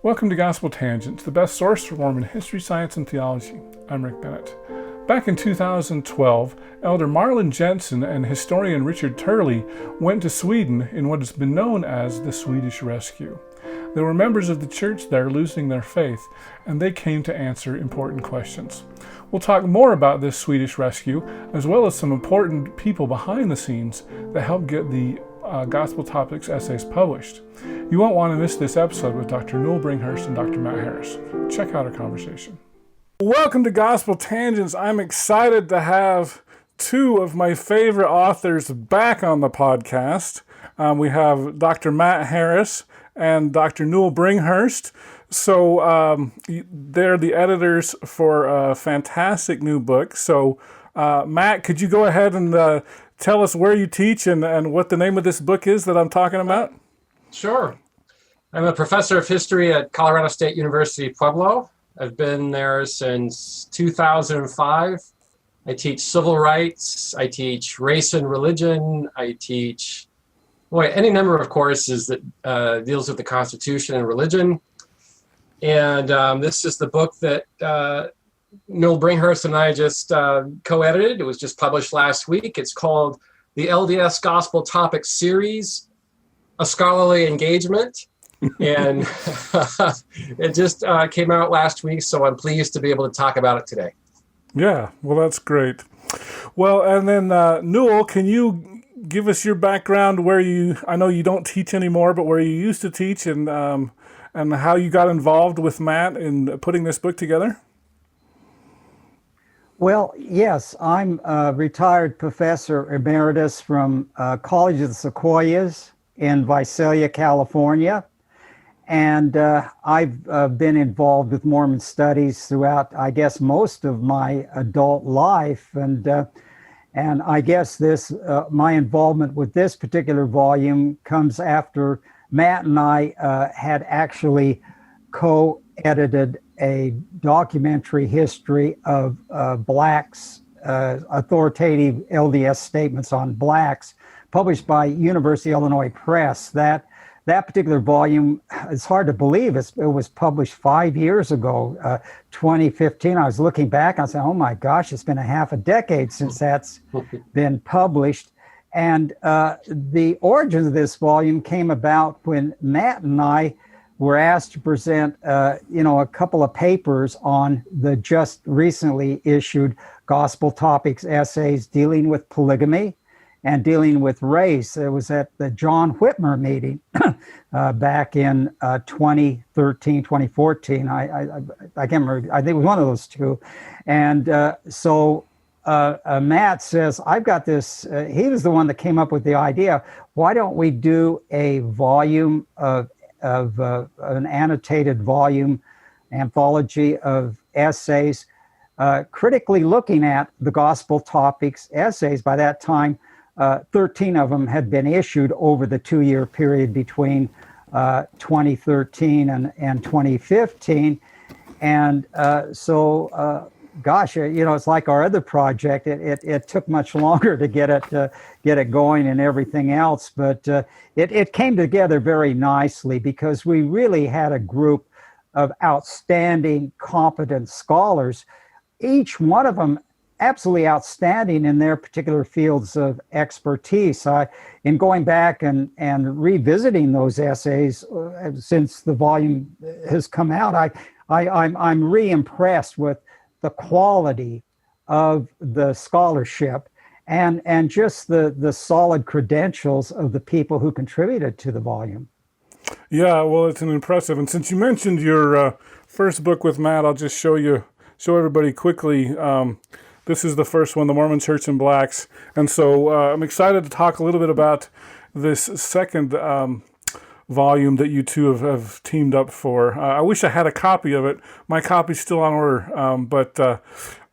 Welcome to Gospel Tangents, the best source for Mormon history, science, and theology. I'm Rick Bennett. Back in 2012, Elder Marlin, Jensen, and historian Richard Turley went to Sweden in what has been known as the Swedish Rescue. There were members of the church there losing their faith, and they came to answer important questions. We'll talk more about this Swedish rescue, as well as some important people behind the scenes that helped get the Gospel Topics essays published. You won't want to miss this episode with Dr. Newell Bringhurst and Dr. Matt Harris. Check out our conversation. Welcome to Gospel Tangents. I'm excited to have two of my favorite authors back on the podcast. We have Dr. Matt Harris and Dr. Newell Bringhurst. So they're the editors for a fantastic new book. So Matt, could you go ahead and tell us where you teach and what the name of this book is that I'm talking about? Sure. I'm a professor of history at Colorado State University, Pueblo. I've been there since 2005. I teach civil rights. I teach race and religion. I teach any number of courses that deals with the Constitution and religion. And this is the book that Newell Bringhurst and I just co-edited. It was just published last week. It's called the LDS Gospel Topics Series, A Scholarly Engagement. And it just came out last week, so I'm pleased to be able to talk about it today. Yeah, well, that's great. Well, and then Newell, can you give us your background I know you don't teach anymore, but where you used to teach and how you got involved with Matt in putting this book together? Well, yes, I'm a retired professor emeritus from College of the Sequoias in Visalia, California. And I've been involved with Mormon studies throughout, I guess, most of my adult life. And I guess my involvement with this particular volume comes after Matt and I had actually co-edited a documentary history of blacks, authoritative LDS statements on blacks, published by University of Illinois Press. That particular volume, it's hard to believe, it was published 5 years ago, 2015. I was looking back, I said, oh my gosh, it's been a half a decade since that's been published. And the origins of this volume came about when Matt and I were asked to present, a couple of papers on the just recently issued Gospel Topics essays dealing with polygamy and dealing with race. It was at the John Whitmer meeting back in 2013, 2014. I can't remember. I think it was one of those two. And so Matt says, I've got this. He was the one that came up with the idea. Why don't we do a volume of an annotated volume, anthology of essays, critically looking at the Gospel Topics essays. By that time, 13 of them had been issued over the 2-year period between 2013 and 2015. And gosh, it's like our other project. It took much longer to get it going and everything else, but it came together very nicely because we really had a group of outstanding, competent scholars, each one of them absolutely outstanding in their particular fields of expertise. In going back and revisiting those essays since the volume has come out, I'm re-impressed with the quality of the scholarship and just the solid credentials of the people who contributed to the volume. Yeah, well, it's an impressive. And since you mentioned your first book with Matt, I'll just show everybody quickly. This is the first one, The Mormon Church and Blacks. And so I'm excited to talk a little bit about this second volume that you two have teamed up for. I wish I had a copy of it. My copy's still on order, but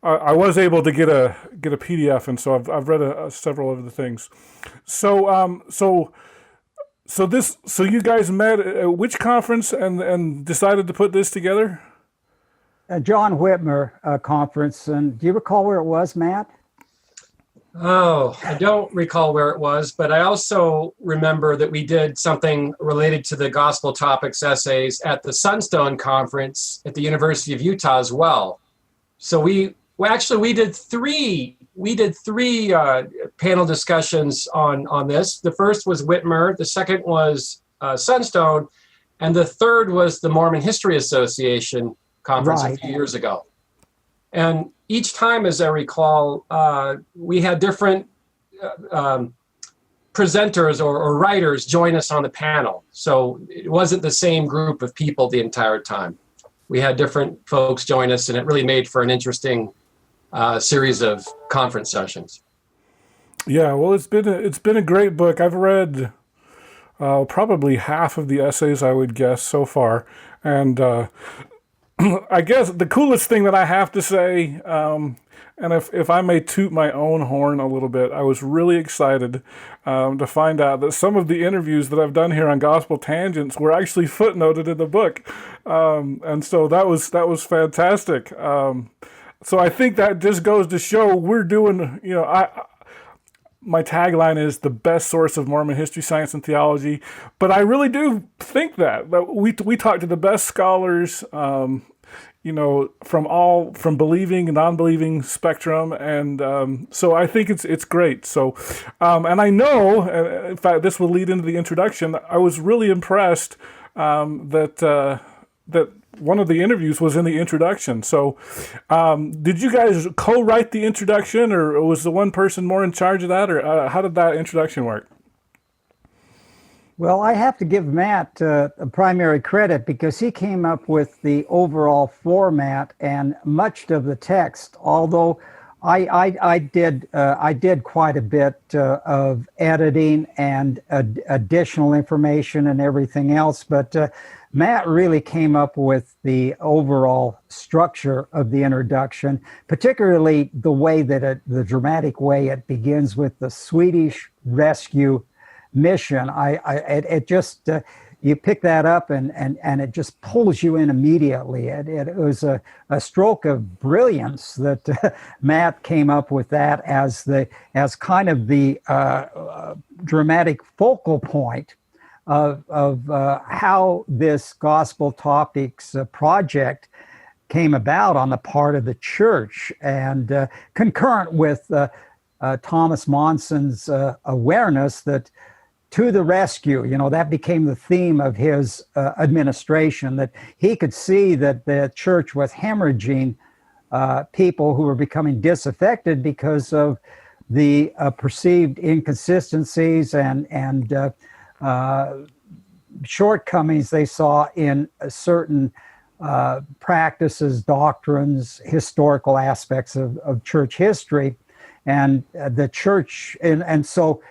I was able to get a PDF, and so I've read several of the things. So you guys met at which conference and decided to put this together? John Whitmer conference, and do you recall where it was, Matt? Oh, I don't recall where it was, but I also remember that we did something related to the gospel topics essays at the Sunstone Conference at the University of Utah as well. So we did three panel discussions on this. The first was Whitmer, the second was Sunstone, and the third was the Mormon History Association conference a few years ago. And each time, as I recall, we had different presenters or writers join us on the panel. So it wasn't the same group of people the entire time. We had different folks join us, and it really made for an interesting series of conference sessions. Yeah, well, it's been a great book. I've read probably half of the essays, I would guess, so far, and I guess the coolest thing that I have to say, and if I may toot my own horn a little bit, I was really excited to find out that some of the interviews that I've done here on Gospel Tangents were actually footnoted in the book, and so that was fantastic. So I think that just goes to show we're doing, my tagline is the best source of Mormon history, science, and theology. But I really do think that we talk to the best scholars, from believing and non-believing spectrum, and so I think it's great. So, and I know, in fact, this will lead into the introduction. I was really impressed that one of the interviews was in the introduction. So did you guys co-write the introduction, or was the one person more in charge of that, or how did that introduction work? Well, I have to give Matt primary credit because he came up with the overall format and much of the text, although I did quite a bit of editing and additional information and everything else, but Matt really came up with the overall structure of the introduction, particularly the way that the dramatic way it begins with the Swedish rescue mission. It just you pick that up and it just pulls you in immediately. It was a stroke of brilliance that Matt came up with that as kind of the dramatic focal point of how this gospel topics project came about on the part of the church, and concurrent with Thomas Monson's awareness that to the rescue, that became the theme of his administration, that he could see that the church was hemorrhaging people who were becoming disaffected because of the perceived inconsistencies and shortcomings they saw in certain practices, doctrines, historical aspects of church history. And the church, and so,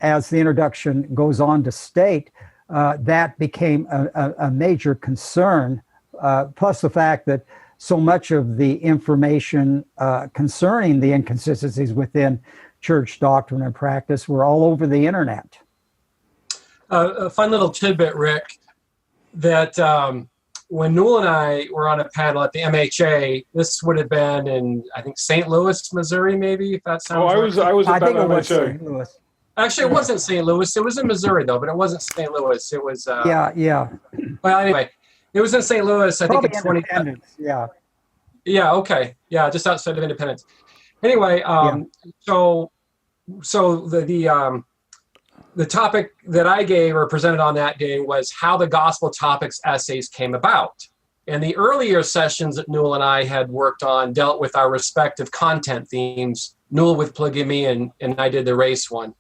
as the introduction goes on to state, that became a major concern, plus the fact that so much of the information concerning the inconsistencies within church doctrine and practice were all over the internet. A fun little tidbit, Rick, that when Newell and I were on a panel at the MHA, this would have been in, I think, St. Louis, Missouri, maybe, if that sounds right. I was at I think it was MHA. St. Louis. Actually, it wasn't St. Louis. It was in Missouri, though, but it wasn't St. Louis. It was... Yeah. Well, anyway, it was in St. Louis, I Probably think, in 20... Independence, yeah. Yeah, okay. Yeah, just outside of Independence. Anyway, so the topic that I gave or presented on that day was how the gospel topics essays came about. And the earlier sessions that Newell and I had worked on dealt with our respective content themes, Newell with polygamy and I did the race one.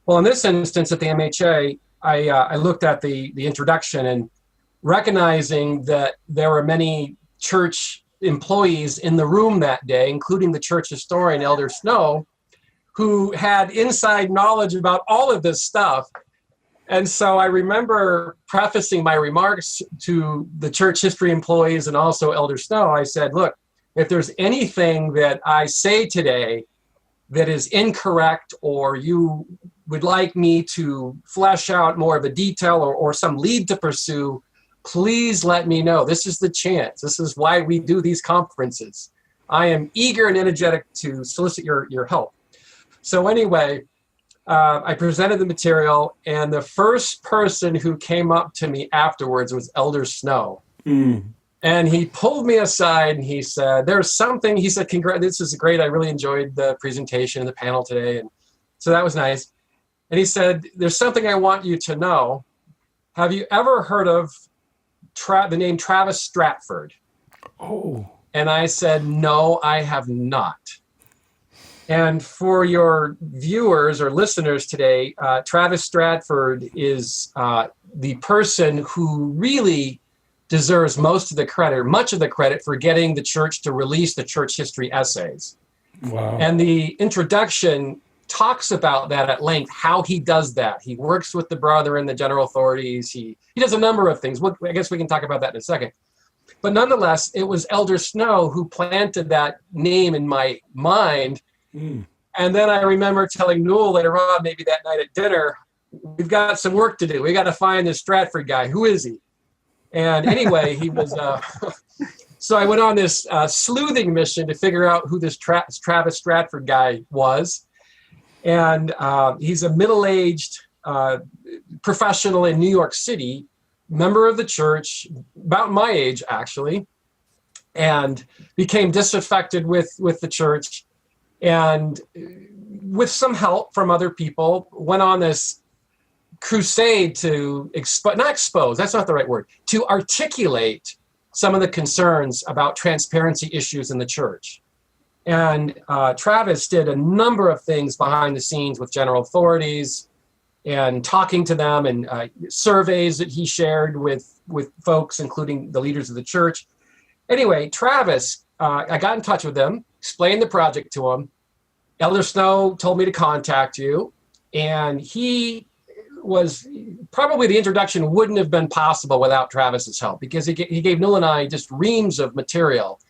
Well, in this instance at the MHA, I looked at the introduction and recognizing that there were many church employees in the room that day, including the church historian, Elder Snow, who had inside knowledge about all of this stuff. And so I remember prefacing my remarks to the church history employees and also Elder Snow. I said, look, if there's anything that I say today that is incorrect, or you would like me to flesh out more of a detail or some lead to pursue, please let me know. This is the chance. This is why we do these conferences. I am eager and energetic to solicit your help. So anyway, I presented the material, and the first person who came up to me afterwards was Elder Snow. And he pulled me aside and he said, there's something, he said, this is great. I really enjoyed the presentation and the panel today. And so that was nice. And he said, there's something I want you to know. Have you ever heard of the name Travis Stratford? Oh. And I said, no, I have not. And for your viewers or listeners today, Travis Stratford is the person who really deserves much of the credit for getting the church to release the church history essays. Wow. And the introduction talks about that at length, how he does that. He works with the brother and the general authorities. He does a number of things. I guess we can talk about that in a second. But nonetheless, it was Elder Snow who planted that name in my mind. And then I remember telling Newell later on, maybe that night at dinner, we've got some work to do. We got to find this Stratford guy. Who is he? And anyway, he was, so I went on this sleuthing mission to figure out who this Travis Stratford guy was. And he's a middle-aged professional in New York City, member of the church, about my age, actually, and became disaffected with the church. And with some help from other people, went on this crusade to that's not the right word, to articulate some of the concerns about transparency issues in the church. And Travis did a number of things behind the scenes with general authorities and talking to them, and surveys that he shared with folks, including the leaders of the church. Anyway, Travis, I got in touch with him, explained the project to him. Elder Snow told me to contact you, and he was probably, the introduction wouldn't have been possible without Travis's help, because he gave Newell and I just reams of material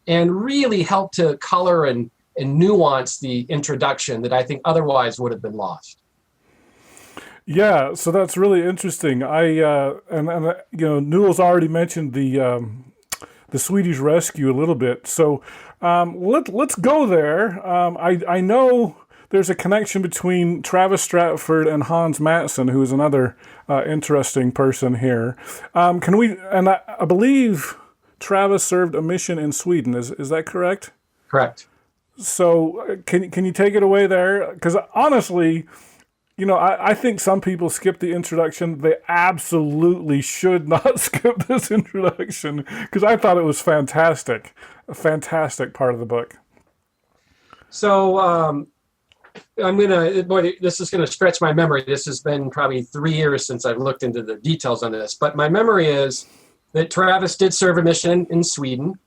and really helped to color and nuance the introduction that I think otherwise would have been lost. Yeah, so that's really interesting. And Newell's already mentioned the Swedish rescue a little bit. So let's go there. I know there's a connection between Travis Stratford and Hans Mattsson, who is another interesting person here. I believe Travis served a mission in Sweden. Is that correct? Correct. So can you take it away there? Because honestly, I think some people skip the introduction. They absolutely should not skip this introduction, because I thought it was fantastic. A fantastic part of the book. So this is going to stretch my memory. This has been probably 3 years since I've looked into the details on this. But my memory is that Travis did serve a mission in Sweden,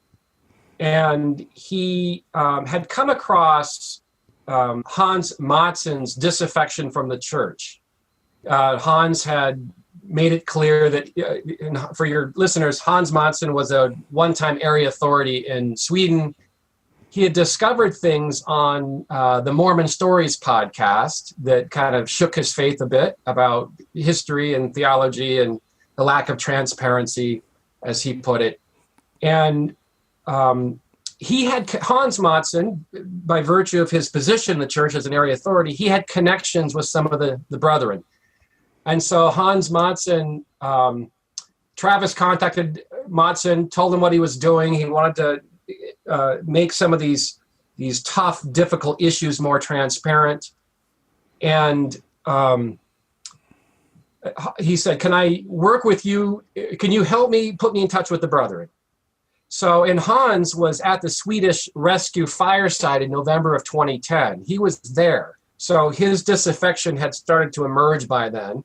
and he had come across Hans Mattsson's disaffection from the church. Hans had made it clear that, for your listeners, Hans Mattsson was a one-time area authority in Sweden. He had discovered things on the Mormon Stories podcast that kind of shook his faith a bit about history and theology and the lack of transparency, as he put it. And he had, Hans Mattsson, by virtue of his position in the church as an area authority, he had connections with some of the brethren. And so Hans Mattsson, Travis contacted Mattsson, told him what he was doing. He wanted to make some of these tough, difficult issues more transparent. And he said, can I work with you? Can you help me, put me in touch with the brethren? And Hans was at the Swedish rescue fireside in November of 2010. He was there. So his disaffection had started to emerge by then.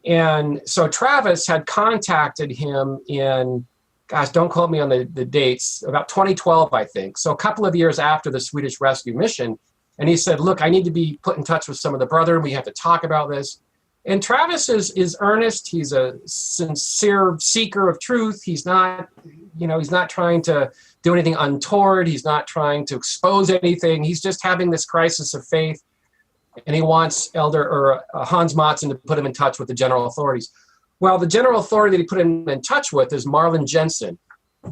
And so Travis had contacted him in, gosh, don't quote me on the dates, about 2012, I think. So a couple of years after the Swedish rescue mission. And he said, look, I need to be put in touch with some of the brethren. We have to talk about this. And Travis is earnest. He's a sincere seeker of truth. He's not trying to do anything untoward. He's not trying to expose anything. He's just having this crisis of faith. And he wants Hans Mattsson to put him in touch with the general authorities. Well, the general authority that he put him in touch with is Marlin Jensen,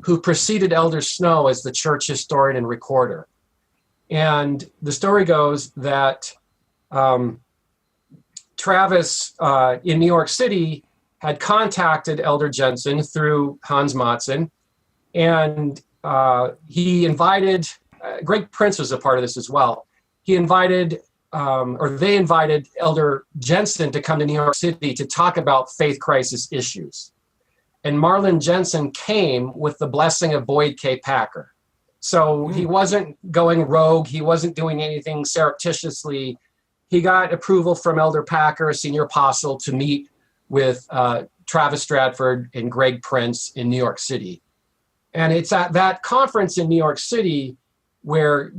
who preceded Elder Snow as the church historian and recorder. And the story goes that Travis in New York City had contacted Elder Jensen through Hans Mattson, and he invited, Greg Prince was a part of this as well. He invited, or they invited Elder Jensen to come to New York City to talk about faith crisis issues. And Marlin Jensen came with the blessing of Boyd K. Packer. So he wasn't going rogue. He wasn't doing anything surreptitiously. He got approval from Elder Packer, a senior apostle, to meet with Travis Stratford and Greg Prince in New York City. And it's at that conference in New York City where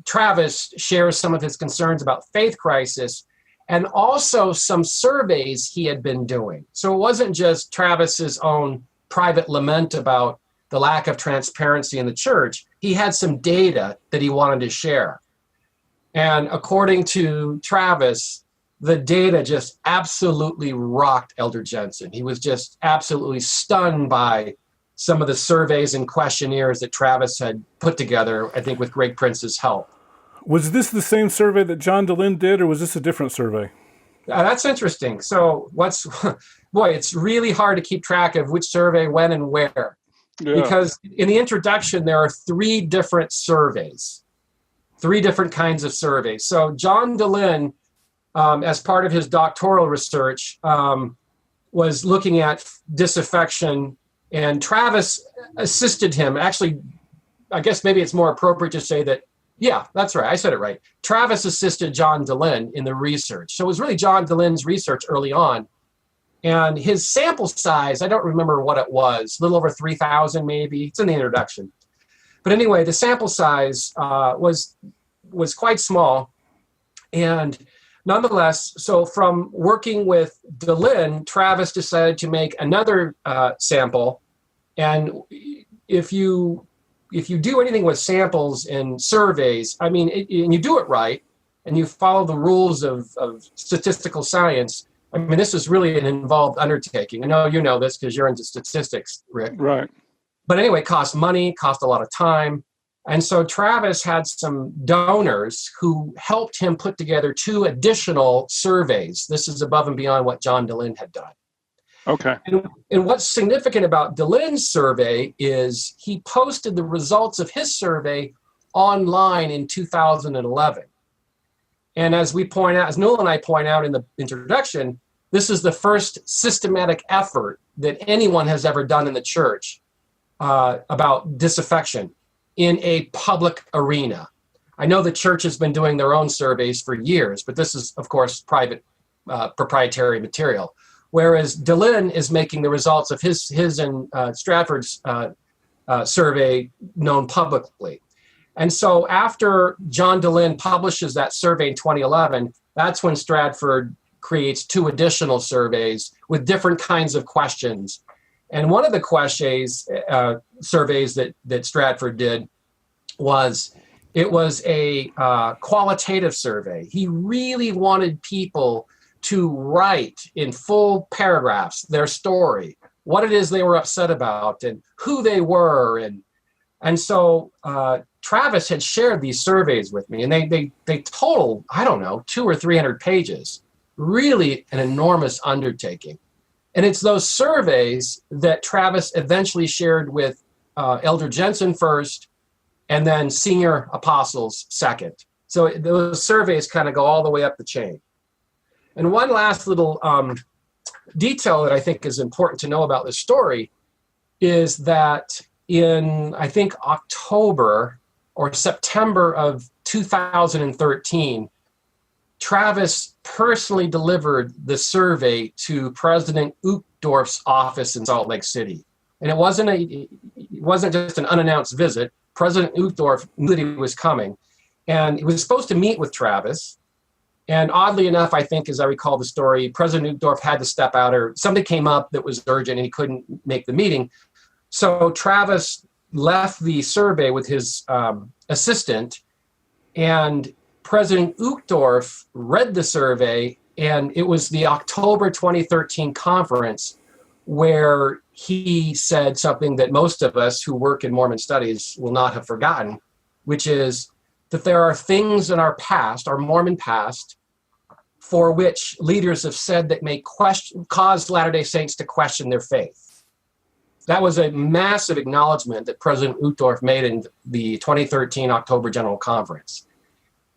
Travis shares some of his concerns about faith crisis, and also some surveys he had been doing. So it wasn't just Travis's own private lament about the lack of transparency in the church. He had some data that he wanted to share. And according to Travis, the data just absolutely rocked Elder Jensen. He was just absolutely stunned by some of the surveys and questionnaires that Travis had put together, I think with Greg Prince's help. Was this the same survey that John Dehlin did, or was this a different survey? That's interesting. So it's really hard to keep track of which survey, when, and where. Yeah. Because in the introduction, there are 3 different surveys, 3 different kinds of surveys. So John Dehlin, as part of his doctoral research, was looking at disaffection, and Travis assisted him. Actually, I guess maybe it's more appropriate to say that, yeah, that's right. I said it right. Travis assisted John Dehlin in the research. So it was really John Dehlin's research early on. And his sample size, I don't remember what it was, a little over 3,000 maybe. It's in the introduction. But anyway, the sample size was quite small. And nonetheless, so from working with Dehlin, Travis decided to make another sample. And if you do anything with samples and surveys, I mean, and you do it right, and you follow the rules of statistical science, I mean, this is really an involved undertaking. I know you know this because you're into statistics, Rick. Right. But anyway, it cost money, cost a lot of time. And so Travis had some donors who helped him put together 2 additional surveys. This is above and beyond what John Dehlin had done. Okay. And what's significant about Dehlin's survey is he posted the results of his survey online in 2011. And as Newell and I point out in the introduction, this is the first systematic effort that anyone has ever done in the church about disaffection in a public arena. I know the church has been doing their own surveys for years, but this is, of course, private proprietary material. Whereas Dehlin is making the results of his and Stratford's survey known publicly. And so after John Dehlin publishes that survey in 2011, that's when Stratford creates 2 additional surveys with different kinds of questions. And one of the surveys that Stratford did was a qualitative survey. He really wanted people to write in full paragraphs their story, what it is they were upset about and who they were. And so Travis had shared these surveys with me, and they total, I don't know, 200 or 300 pages, really an enormous undertaking. And it's those surveys that Travis eventually shared with Elder Jensen first, and then senior apostles second. So those surveys kind of go all the way up the chain. And one last little detail that I think is important to know about this story is that in, I think, October or September of 2013, Travis personally delivered the survey to President Uchtdorf's office in Salt Lake City. And it wasn't just an unannounced visit. President Uchtdorf knew that he was coming, and he was supposed to meet with Travis. And oddly enough, I think, as I recall the story, President Uchtdorf had to step out, or something came up that was urgent and he couldn't make the meeting. So Travis left the survey with his assistant, and President Uchtdorf read the survey, and it was the October 2013 conference where he said something that most of us who work in Mormon studies will not have forgotten, which is that there are things in our past, our Mormon past, for which leaders have said that may cause Latter-day Saints to question their faith. That was a massive acknowledgement that President Uchtdorf made in the 2013 October General Conference.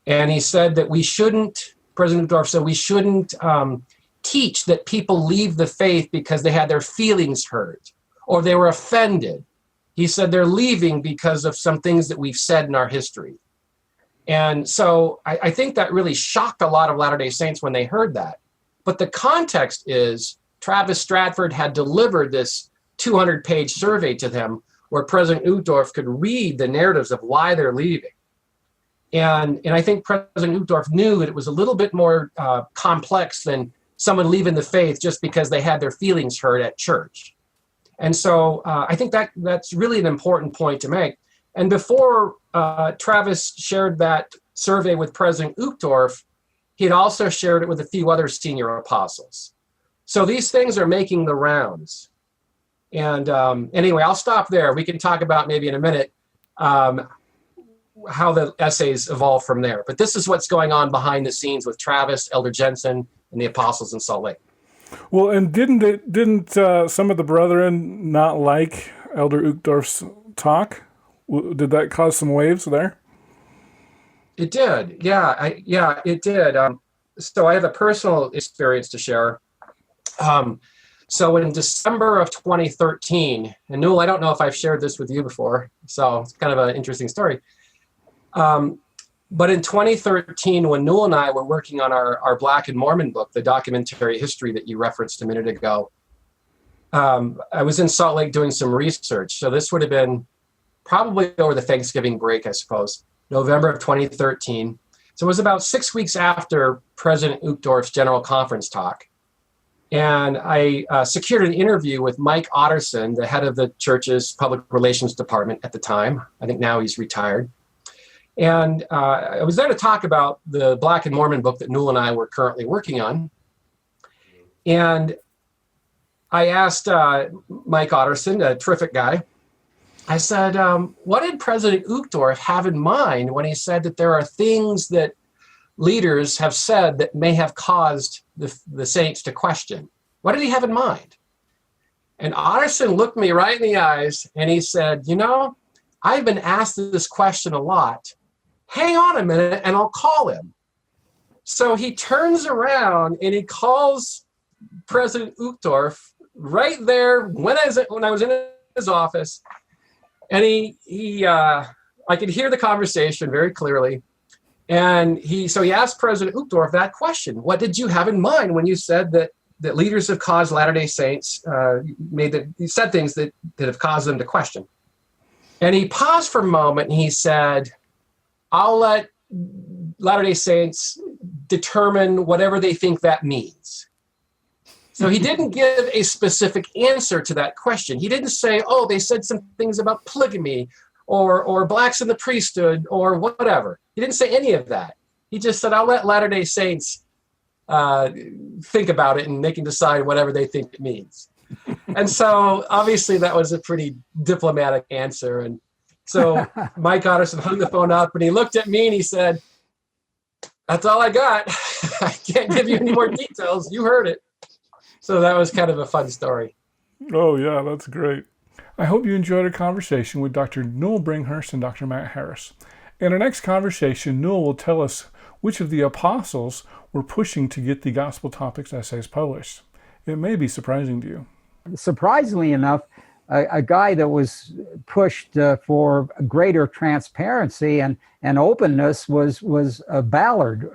And he said that President Uchtdorf said we shouldn't teach that people leave the faith because they had their feelings hurt or they were offended. He said they're leaving because of some things that we've said in our history. And so I think that really shocked a lot of Latter-day Saints when they heard that. But the context is Travis Stratford had delivered this 200-page survey to them where President Uchtdorf could read the narratives of why they're leaving. And I think President Uchtdorf knew that it was a little bit more complex than someone leaving the faith just because they had their feelings hurt at church. And so I think that's really an important point to make. And before Travis shared that survey with President Uchtdorf, he had also shared it with a few other senior apostles. So these things are making the rounds. And anyway, I'll stop there. We can talk about maybe in a minute how the essays evolve from there. But this is what's going on behind the scenes with Travis, Elder Jensen, and the apostles in Salt Lake. Well, and didn't some of the brethren not like Elder Uchtdorf's talk? Did that cause some waves there? It did. Yeah, it did. So I have a personal experience to share. So in December of 2013, and Newell, I don't know if I've shared this with you before, so it's kind of an interesting story. But in 2013, when Newell and I were working on our Black and Mormon book, the documentary history that you referenced a minute ago, I was in Salt Lake doing some research. So this would have been probably over the Thanksgiving break, I suppose, November of 2013. So it was about 6 weeks after President Uchtdorf's General Conference talk. And I secured an interview with Mike Otterson, the head of the church's public relations department at the time. I think now he's retired. And I was there to talk about the Black and Mormon book that Newell and I were currently working on. And I asked Mike Otterson, a terrific guy, I said, what did President Uchtdorf have in mind when he said that there are things that leaders have said that may have caused the saints to question? What did he have in mind? And Otterson looked me right in the eyes and he said, I've been asked this question a lot. Hang on a minute and I'll call him. So he turns around and he calls President Uchtdorf right there when I was in his office. And I could hear the conversation very clearly. And he asked President Uchtdorf that question. What did you have in mind when you said that leaders have caused Latter-day Saints, you said things that have caused them to question? And he paused for a moment and he said, I'll let Latter-day Saints determine whatever they think that means. So he didn't give a specific answer to that question. He didn't say, they said some things about polygamy or blacks in the priesthood or whatever. He didn't say any of that. He just said, I'll let Latter-day Saints think about it and they can decide whatever they think it means. And so obviously that was a pretty diplomatic answer. And so Mike Otterson hung the phone up and he looked at me and he said, that's all I got. I can't give you any more details. You heard it. So that was kind of a fun story. Oh, yeah, that's great. I hope you enjoyed our conversation with Dr. Newell Bringhurst and Dr. Matt Harris. In our next conversation, Newell will tell us which of the apostles were pushing to get the Gospel Topics essays published. It may be surprising to you. Surprisingly enough, a guy that was pushed for greater transparency and openness was Ballard,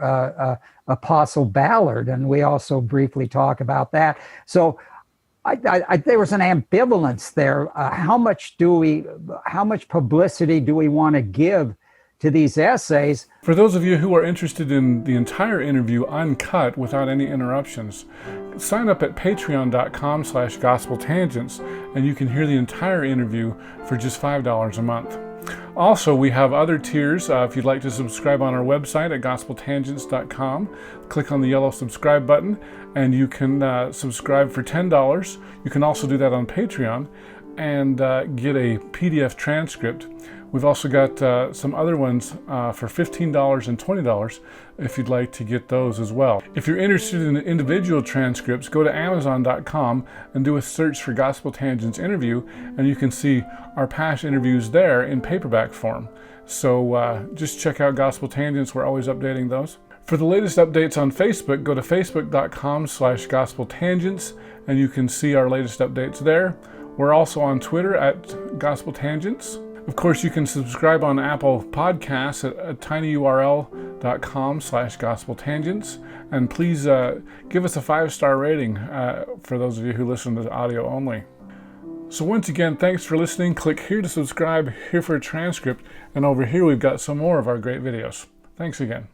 Apostle Ballard, and we also briefly talk about that. So there was an ambivalence there. How much publicity do we want to give to these essays? For those of you who are interested in the entire interview uncut without any interruptions, sign up at patreon.com/gospeltangents and you can hear the entire interview for just $5 a month. Also, we have other tiers. If you'd like to subscribe on our website at gospeltangents.com, click on the yellow subscribe button and you can subscribe for $10. You can also do that on Patreon and get a PDF transcript. We've also got some other ones for $15 and $20 if you'd like to get those as well. If you're interested in individual transcripts, go to Amazon.com and do a search for Gospel Tangents interview, and you can see our past interviews there in paperback form. So just check out Gospel Tangents. We're always updating those. For the latest updates on Facebook, go to facebook.com/gospeltangents, and you can see our latest updates there. We're also on Twitter at Gospel Tangents. Of course, you can subscribe on Apple Podcasts at tinyurl.com/gospeltangents. And please give us a 5-star rating for those of you who listen to the audio only. So once again, thanks for listening. Click here to subscribe, here for a transcript, and over here we've got some more of our great videos. Thanks again.